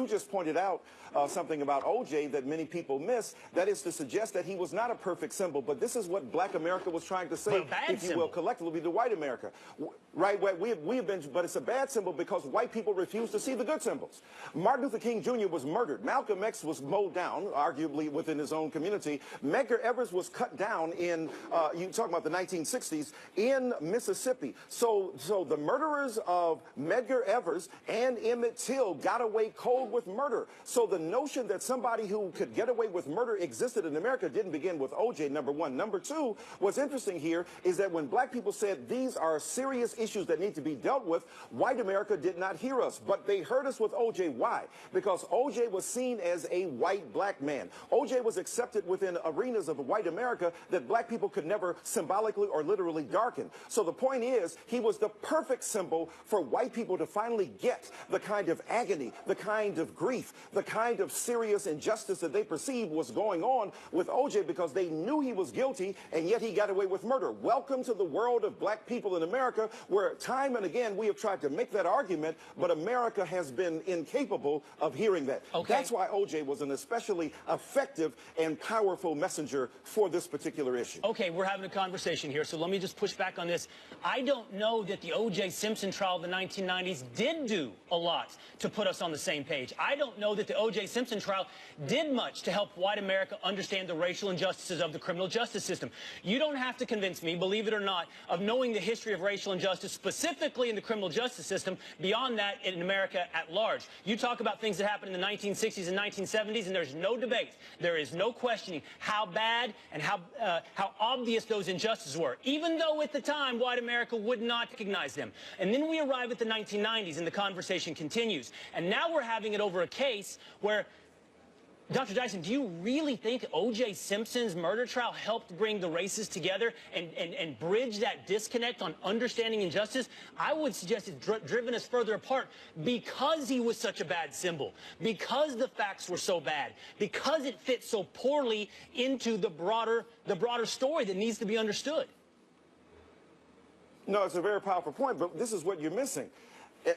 you just pointed out something about O.J. that many people miss. That is to suggest that he was not a perfect symbol, but this is what Black America was trying to say, if you will, collectively to white America. Right? We have been, but it's a bad symbol because white people refuse to see the good symbols. Martin Luther King Jr. was murdered. Malcolm X was mowed down, arguably within his own community. Medgar Evers was cut down in, you talk about the 1960s, in Mississippi. So the murderers of Medgar Evers and Emmett Till got away cold with murder. So the notion that somebody who could get away with murder existed in America didn't begin with O.J., number one. Number two, what's interesting here is that when black people said these are serious issues that need to be dealt with, white America did not hear us. But they heard us with O.J. Why? Because O.J. was seen as a white black man. O.J. was accepted within arenas of white America that black people could never symbolically or literally darken. So the point is, he was the perfect symbol for white people to finally get the kind of agony, the kind of grief, the kind of serious injustice that they perceived was going on with O.J. because they knew he was guilty, and yet he got away with murder. Welcome to the world of black people in America, where time and again we have tried to make that argument, but America has been incapable of hearing that. Okay. That's why O.J. was an especially effective and powerful messenger for this particular issue. Okay, we're having a conversation here, so let me just push back on this. I don't know that the O.J. Simpson trial of the 1990s did do a lot to put us on the same page. I don't know that the O.J. Simpson trial did much to help white America understand the racial injustices of the criminal justice system. You don't have to convince me, believe it or not, of knowing the history of racial injustice specifically in the criminal justice system, beyond that in America at large. You talk about things that happened in the 1960s and 1970s, and there's no debate. There is no questioning how bad and how obvious those injustices were, even though at the time white America would not recognize them. And then we arrive at the 1990s and the conversation continues. And now we're having it over a case where, Dr. Dyson, do you really think O.J. Simpson's murder trial helped bring the races together and bridge that disconnect on understanding injustice? I would suggest it's driven us further apart because he was such a bad symbol, because the facts were so bad, because it fit so poorly into the broader story that needs to be understood. No, it's a very powerful point, but this is what you're missing.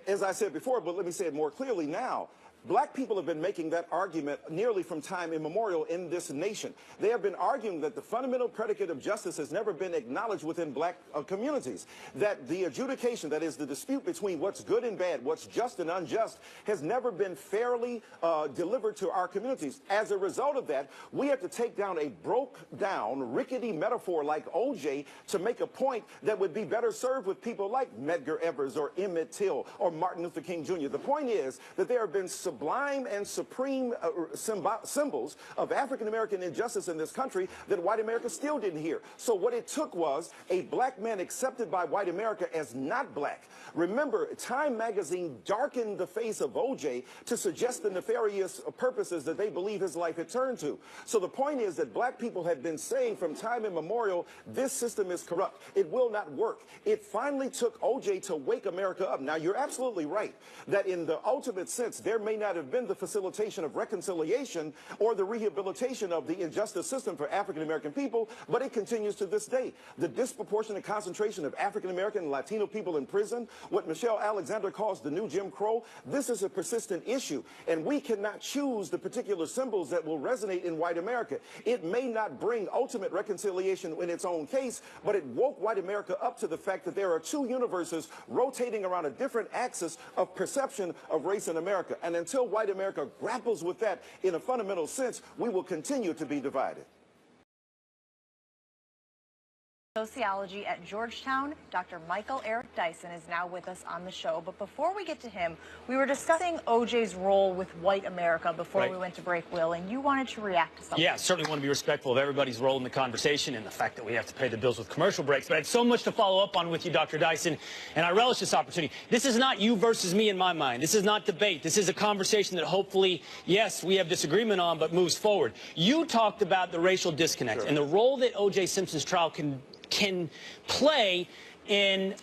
As I said before, but let me say it more clearly now. Black people have been making that argument nearly from time immemorial in this nation. They have been arguing that the fundamental predicate of justice has never been acknowledged within black communities, that the adjudication, that is the dispute between what's good and bad, what's just and unjust, has never been fairly delivered to our communities. As a result of that, we have to take down a broke-down, rickety metaphor like O.J. to make a point that would be better served with people like Medgar Evers or Emmett Till or Martin Luther King Jr. The point is that there have been sublime and supreme symbols of African-American injustice in this country that white America still didn't hear. So what it took was a black man accepted by white America as not black. Remember, Time magazine darkened the face of O.J. to suggest the nefarious purposes that they believe his life had turned to. So the point is that black people have been saying from time immemorial, this system is corrupt. It will not work. It finally took O.J. to wake America up. Now, you're absolutely right that in the ultimate sense, there may not have been the facilitation of reconciliation or the rehabilitation of the injustice system for African-American people, but it continues to this day. The disproportionate concentration of African-American and Latino people in prison, what Michelle Alexander calls the new Jim Crow, this is a persistent issue, and we cannot choose the particular symbols that will resonate in white America. It may not bring ultimate reconciliation in its own case, but it woke white America up to the fact that there are two universes rotating around a different axis of perception of race in America. And until white America grapples with that in a fundamental sense, we will continue to be divided. Sociology at Georgetown, Dr. Michael Eric Dyson is now with us on the show. But before we get to him, we were discussing O.J.'s role with white America before we went to break, Will, and you wanted to react to something. Yeah, certainly want to be respectful of everybody's role in the conversation and the fact that we have to pay the bills with commercial breaks. But I had so much to follow up on with you, Dr. Dyson, and I relish this opportunity. This is not you versus me in my mind. This is not debate. This is a conversation that hopefully, yes, we have disagreement on, but moves forward. You talked about the racial disconnect and the role that O.J. Simpson's trial can play in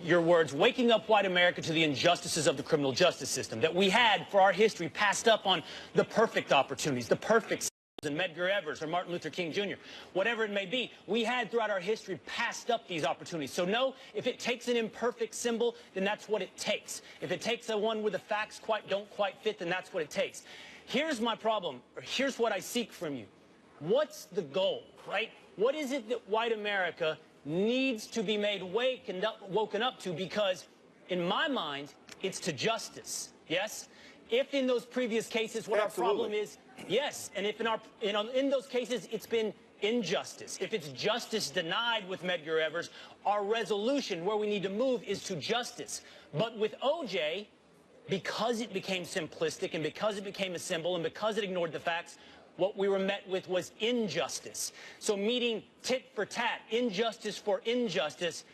your words, waking up white America to the injustices of the criminal justice system that we had for our history passed up on the perfect opportunities, the perfect and Medgar Evers or Martin Luther King Jr., whatever it may be, we had throughout our history passed up these opportunities. So no, if it takes an imperfect symbol, then that's what it takes. If it takes a one where the facts don't quite fit, then that's what it takes. Here's my problem, or here's what I seek from you. What's the goal, right? What is it that white America needs to be made woken up to? Because in my mind, it's to justice, yes? If in those previous cases what our problem is, yes, and if in those cases it's been injustice, if it's justice denied with Medgar Evers, our resolution where we need to move is to justice. But with OJ, because it became simplistic and because it became a symbol and because it ignored the facts, what we were met with was injustice. So meeting tit for tat, injustice for injustice,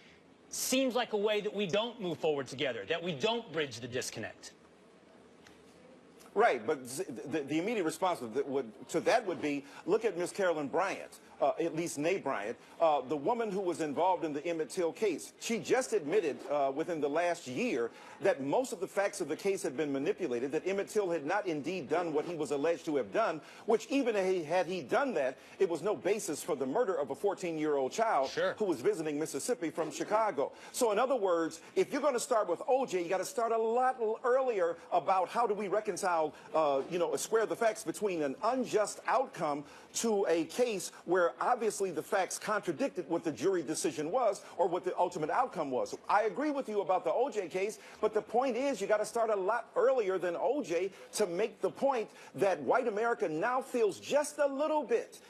seems like a way that we don't move forward together, that we don't bridge the disconnect. Right, but the immediate response to that would be, look at Miss Carolyn Bryant, at least Nay Bryant, the woman who was involved in the Emmett Till case. She just admitted within the last year that most of the facts of the case had been manipulated, that Emmett Till had not indeed done what he was alleged to have done, which even had he done that, it was no basis for the murder of a 14-year-old child who was visiting Mississippi from Chicago. So in other words, if you're going to start with OJ, you got to start a lot earlier about how do we reconcile square the facts between an unjust outcome to a case where obviously the facts contradicted what the jury decision was or what the ultimate outcome was. I agree with you about the OJ case, but the point is you got to start a lot earlier than OJ to make the point that white America now feels just a little bit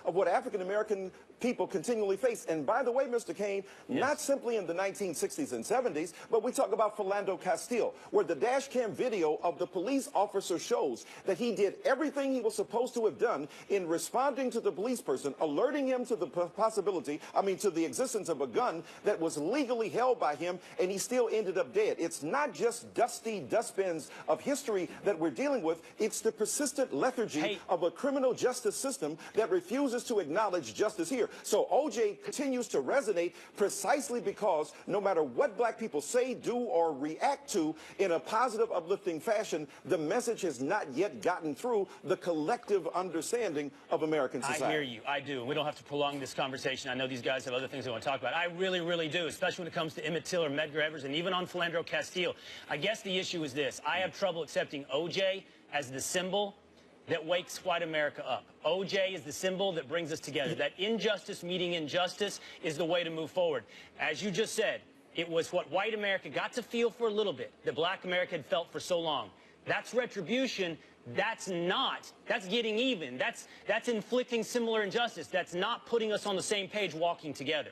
of what African American people continually face. And by the way, Mr. Kane, not simply in the 1960s and 70s, but we talk about Philando Castile, where the dash cam video of the police officer shows that he did everything he was supposed to have done in responding to the police person, alerting him to the to the existence of a gun that was legally held by him, and he still ended up dead. It's not just dusty dustbins of history that we're dealing with, it's the persistent lethargy of a criminal justice system that refuses to acknowledge justice here. So OJ continues to resonate precisely because no matter what black people say, do, or react to in a positive, uplifting fashion, the message has not yet gotten through the collective understanding of American society. I hear you. I do. We don't have to prolong this conversation. I know these guys have other things they want to talk about. I really, really do, especially when it comes to Emmett Till or Medgar Evers and even on Philando Castile. I guess the issue is this. I have trouble accepting OJ as the symbol that wakes white America up. OJ is the symbol that brings us together. That injustice meeting injustice is the way to move forward. As you just said, it was what white America got to feel for a little bit that black America had felt for so long. That's retribution. That's getting even. That's inflicting similar injustice. That's not putting us on the same page walking together.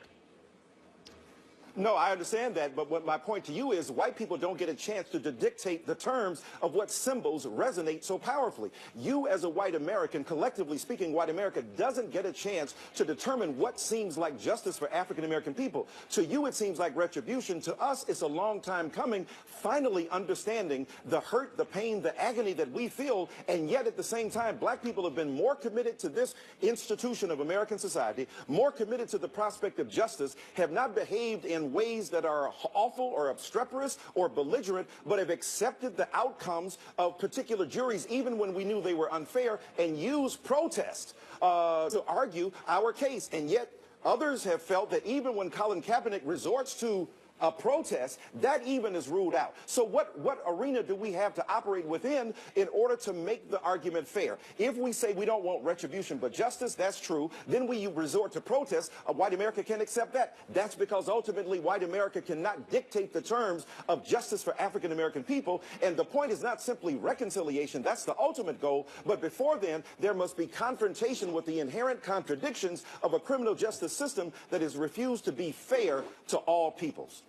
No, I understand that, but what my point to you is white people don't get a chance to dictate the terms of what symbols resonate so powerfully. You as a white American, collectively speaking, white America doesn't get a chance to determine what seems like justice for African American people. To you, it seems like retribution. To us, it's a long time coming, finally understanding the hurt, the pain, the agony that we feel, and yet at the same time, black people have been more committed to this institution of American society, more committed to the prospect of justice, have not behaved in ways that are awful or obstreperous or belligerent, but have accepted the outcomes of particular juries, even when we knew they were unfair, and used protest to argue our case. And yet others have felt that even when Colin Kaepernick resorts to a protest, that even is ruled out. So what arena do we have to operate within in order to make the argument fair? If we say we don't want retribution but justice, that's true. Then we resort to protest. White America can't accept that. That's because ultimately white America cannot dictate the terms of justice for African American people. And the point is not simply reconciliation. That's the ultimate goal. But before then, there must be confrontation with the inherent contradictions of a criminal justice system that has refused to be fair to all peoples.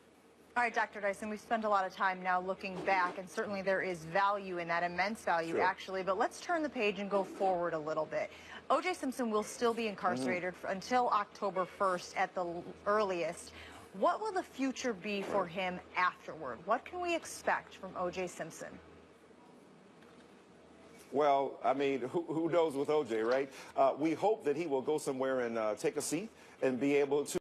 All right, Dr. Dyson, we've spent a lot of time now looking back, and certainly there is value in that, immense value, actually. But let's turn the page and go forward a little bit. O.J. Simpson will still be incarcerated until October 1st at the earliest. What will the future be for him afterward? What can we expect from O.J. Simpson? Well, I mean, who knows with O.J., right? We hope that he will go somewhere and take a seat and be able to